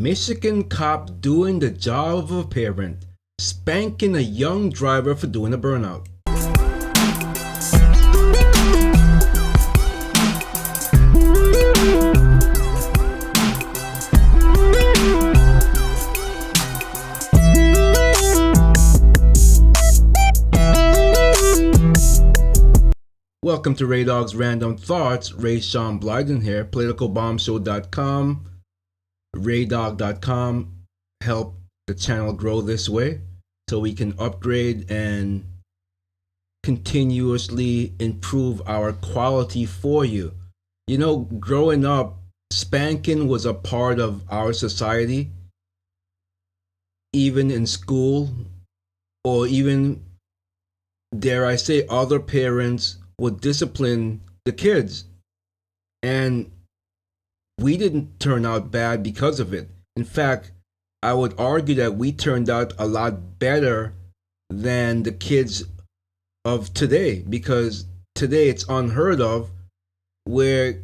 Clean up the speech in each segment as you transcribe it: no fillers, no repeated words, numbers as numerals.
Michigan cop doing the job of a parent, spanking a young driver for doing a burnout. Welcome to Ray Dog's Random Thoughts. Ray Sean Blyden here, politicalbombshow.com, raydog.com. Help the channel grow this way so we can upgrade and continuously improve our quality for you. You know, growing up, spanking was a part of our society, even in school, or even, dare I say, other parents would discipline the kids, and we didn't turn out bad because of it. In fact, I would argue that we turned out a lot better than the kids of today, because today it's unheard of where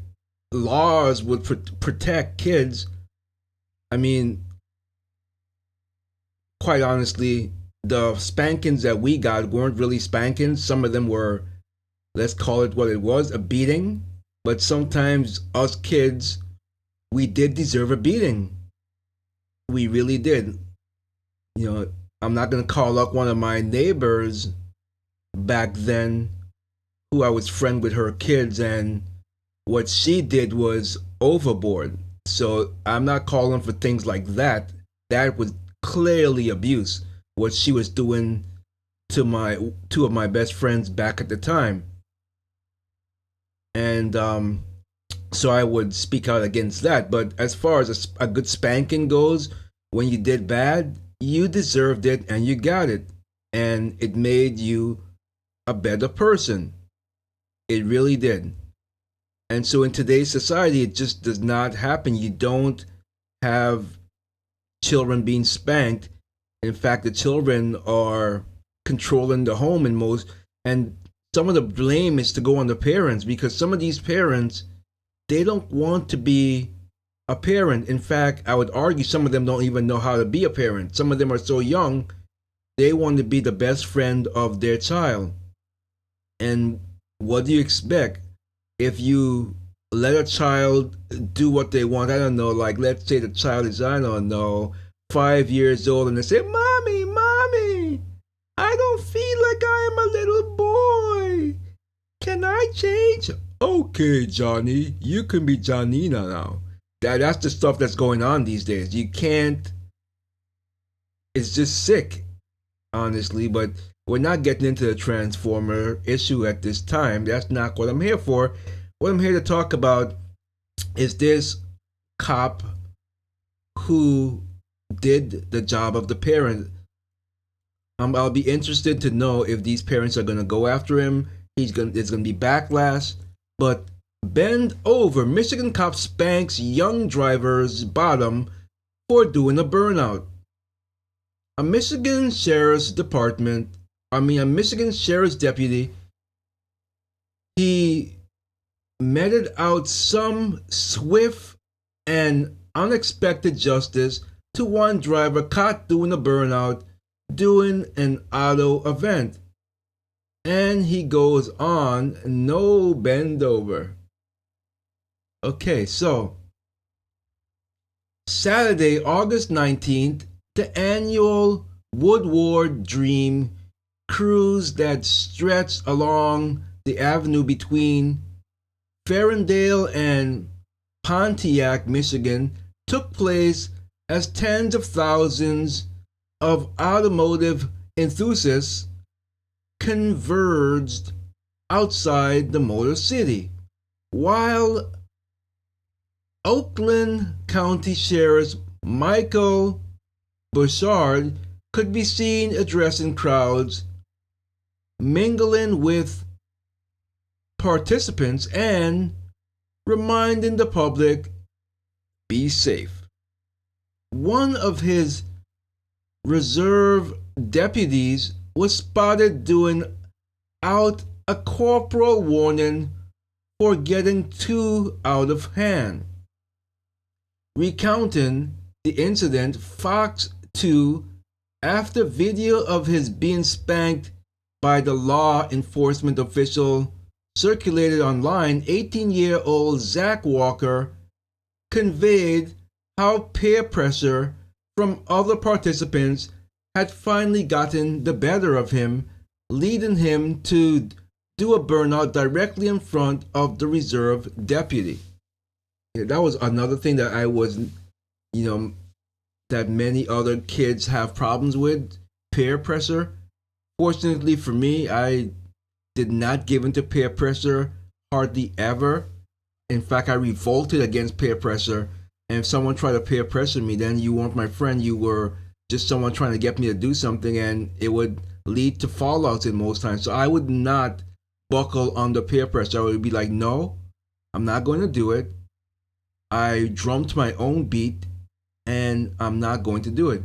laws would protect kids. I mean, quite honestly, the spankings that we got weren't really spankings. Some of them were, let's call it what it was, a beating. But sometimes us kids, we did deserve a beating. We really did. You know, I'm not going to call up one of my neighbors back then who I was friend with her kids, and what she did was overboard. So I'm not calling for things like that. That was clearly abuse, what she was doing to my two of my best friends back at the time. And so I would speak out against that. But as far as a good spanking goes, when you did bad, you deserved it and you got it. And it made you a better person. It really did. And so in today's society, it just does not happen. You don't have children being spanked. In fact, the children are controlling the home in most, and some of the blame is to go on the parents, because some of these parents, they don't want to be a parent. In fact, I would argue some of them don't even know how to be a parent. Some of them are so young, they want to be the best friend of their child. And what do you expect? If you let a child do what they want, I don't know, like let's say the child is, I don't know, 5 years old, and they say, Mommy, Mommy, I don't feel like I am a little boy. Can I change? Okay, Johnny, you can be Janina now. That's the stuff that's going on these days. You can't, it's just sick, honestly, but we're not getting into the Transformer issue at this time. That's not what I'm here for. What I'm here to talk about is this cop who did the job of the parent. I'll be interested to know if these parents are going to go after him. There's going to be backlash. But bend over. Michigan cop spanks young driver's bottom for doing a burnout. A Michigan sheriff's deputy, he meted out some swift and unexpected justice to one driver caught doing a burnout doing an auto event. And he goes on, no bend over. Okay, so Saturday, August 19th, the annual Woodward Dream cruise that stretched along the avenue between Ferndale and Pontiac, Michigan, took place as tens of thousands of automotive enthusiasts converged outside the Motor City, while Oakland County Sheriff Michael Bouchard could be seen addressing crowds, mingling with participants, and reminding the public, be safe. One of his reserve deputies was spotted doing out a corporal warning for getting too out of hand, recounting the incident, Fox 2, after video of his being spanked by the law enforcement official circulated online, 18-year-old Zach Walker conveyed how peer pressure from other participants had finally gotten the better of him, leading him to do a burnout directly in front of the reserve deputy. Yeah, that was another thing that I was, that many other kids have problems with, peer pressure. Fortunately for me, I did not give in to peer pressure hardly ever. In fact, I revolted against peer pressure. And if someone tried to peer pressure me, then you weren't my friend. You were just someone trying to get me to do something, and it would lead to fallouts in most times. So I would not buckle under peer pressure. I would be like, no, I'm not going to do it. I drummed my own beat, and I'm not going to do it.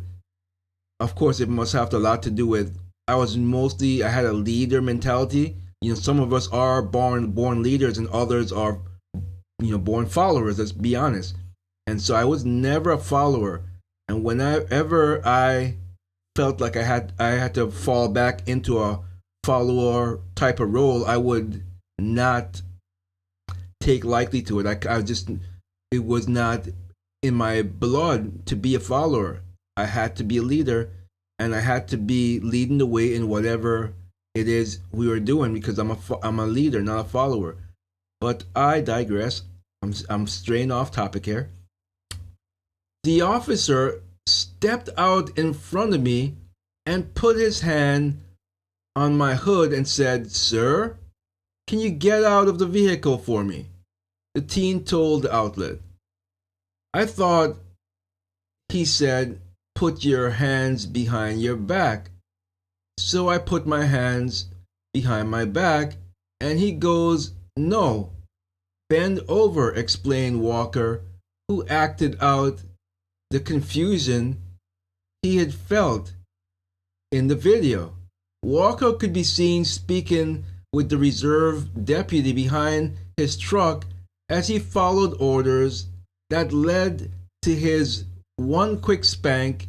Of course, it must have a lot to do with I had a leader mentality. Some of us are born leaders, and others are born followers. Let's be honest. And so I was never a follower. And whenever I felt like I had to fall back into a follower type of role, I would not take lightly to it. It was not in my blood to be a follower. I had to be a leader, and I had to be leading the way in whatever it is we were doing, because I'm a leader, not a follower. But I digress. I'm straying off topic here. The officer stepped out in front of me and put his hand on my hood and said, "Sir, can you get out of the vehicle for me?" The teen told the outlet. I thought he said, "Put your hands behind your back." So I put my hands behind my back, and he goes, "No, bend over," explained Walker, who acted out the confusion he had felt in the video. Walker could be seen speaking with the reserve deputy behind his truck as he followed orders that led to his one quick spank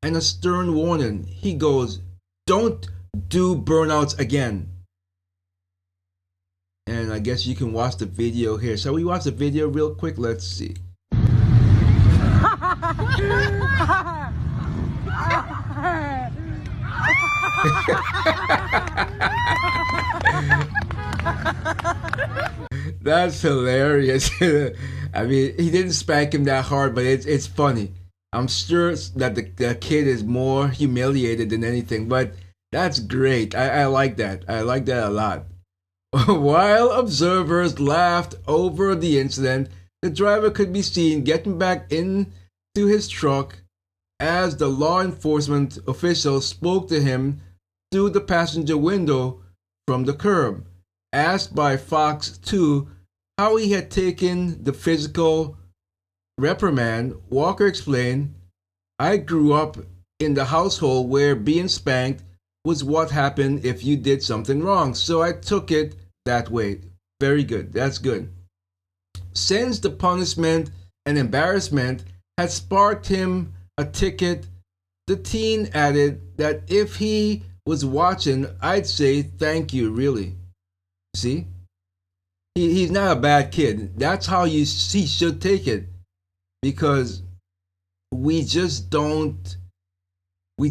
and a stern warning. He goes, "Don't do burnouts again." And I guess you can watch the video here. Shall we watch the video real quick? Let's see. That's hilarious. I mean, he didn't spank him that hard, but it's funny. I'm sure that the kid is more humiliated than anything, but that's great. I like that. I like that a lot. While observers laughed over the incident, the driver could be seen getting back into his truck as the law enforcement official spoke to him through the passenger window from the curb. Asked by Fox 2 how he had taken the physical reprimand, Walker explained, "I grew up in the household where being spanked was what happened if you did something wrong, so I took it that way." Very good. That's good. Since the punishment and embarrassment had sparked him a ticket, the teen added that if he was watching, I'd say thank you, really. See? He's not a bad kid. That's how he should take it. Because we just don't, we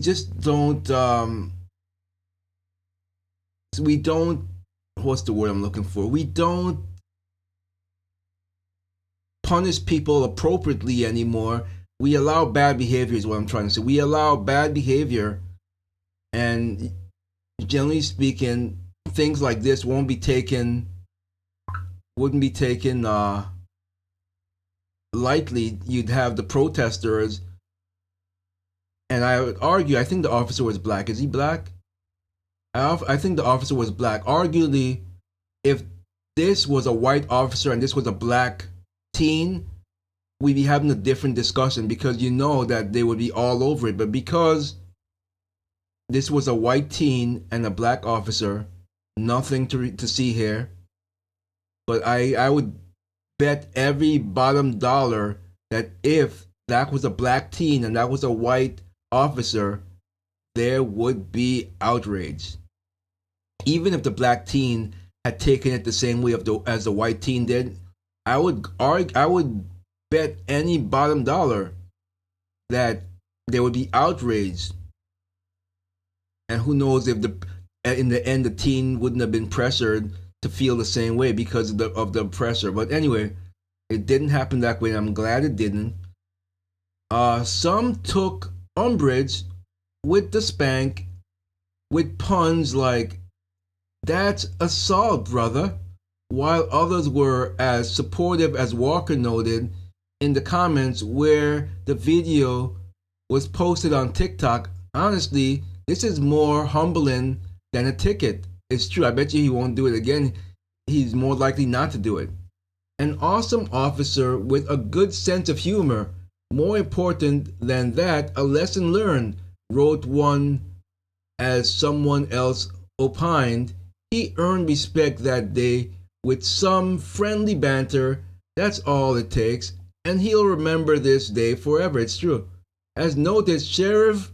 don't, what's the word I'm looking for? We don't punish people appropriately anymore. We allow bad behavior is what I'm trying to say. We allow bad behavior, and generally speaking, things like this wouldn't be taken lightly. You'd have the protesters, and I would argue, I think the officer was black. Is he black? I think the officer was black. Arguably, if this was a white officer and this was a black teen, we'd be having a different discussion, because you know that they would be all over it. But because this was a white teen and a black officer, nothing to see here. But I would bet every bottom dollar that if that was a black teen and that was a white officer, there would be outrage. Even if the black teen had taken it the same way as the white teen did, I would bet any bottom dollar that there would be outrage. And who knows if in the end the teen wouldn't have been pressured to feel the same way because of the pressure. But anyway, it didn't happen that way. And I'm glad it didn't. Some took umbrage with the spank with puns like, "That's assault, brother," while others were as supportive, as Walker noted in the comments where the video was posted on TikTok. Honestly, this is more humbling than a ticket. It's true. I bet you he won't do it again. He's more likely not to do it. An awesome officer with a good sense of humor. More important than that, a lesson learned, wrote one as someone else opined. He earned respect that day with some friendly banter. That's all it takes. And he'll remember this day forever. It's true. As noted, Sheriff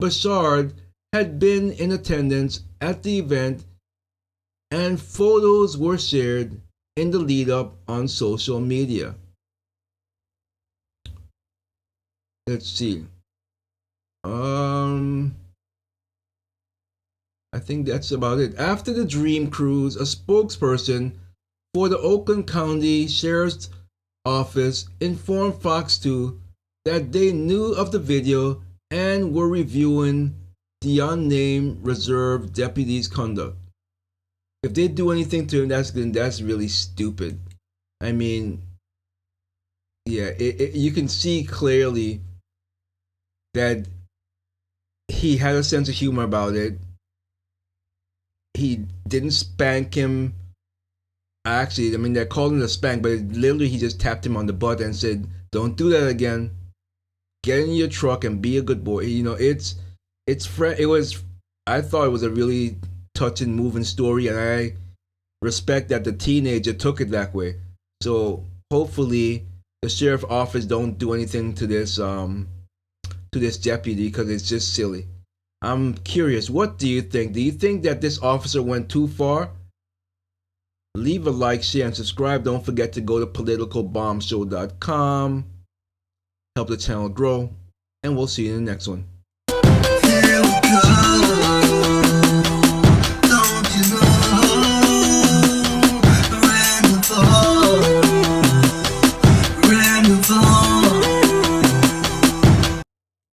Bashard had been in attendance at the event and photos were shared in the lead up on social media. Let's see. I think that's about it. After the Dream Cruise, a spokesperson for the Oakland County Sheriff's Office informed Fox 2 that they knew of the video and were reviewing the unnamed reserve deputy's conduct. If they do anything to him, that's really stupid. I mean, yeah, you can see clearly that he had a sense of humor about it. He didn't spank him. Actually, I mean, they called him a spank, but literally he just tapped him on the butt and said, "Don't do that again. Get in your truck and be a good boy." You know, it was. I thought it was a really touching, moving story, and I respect that the teenager took it that way. So hopefully, the sheriff's office don't do anything to this deputy because it's just silly. I'm curious. What do you think? Do you think that this officer went too far? Leave a like, share, and subscribe. Don't forget to go to politicalbombshow.com. Help the channel grow. And we'll see you in the next one. Here we go.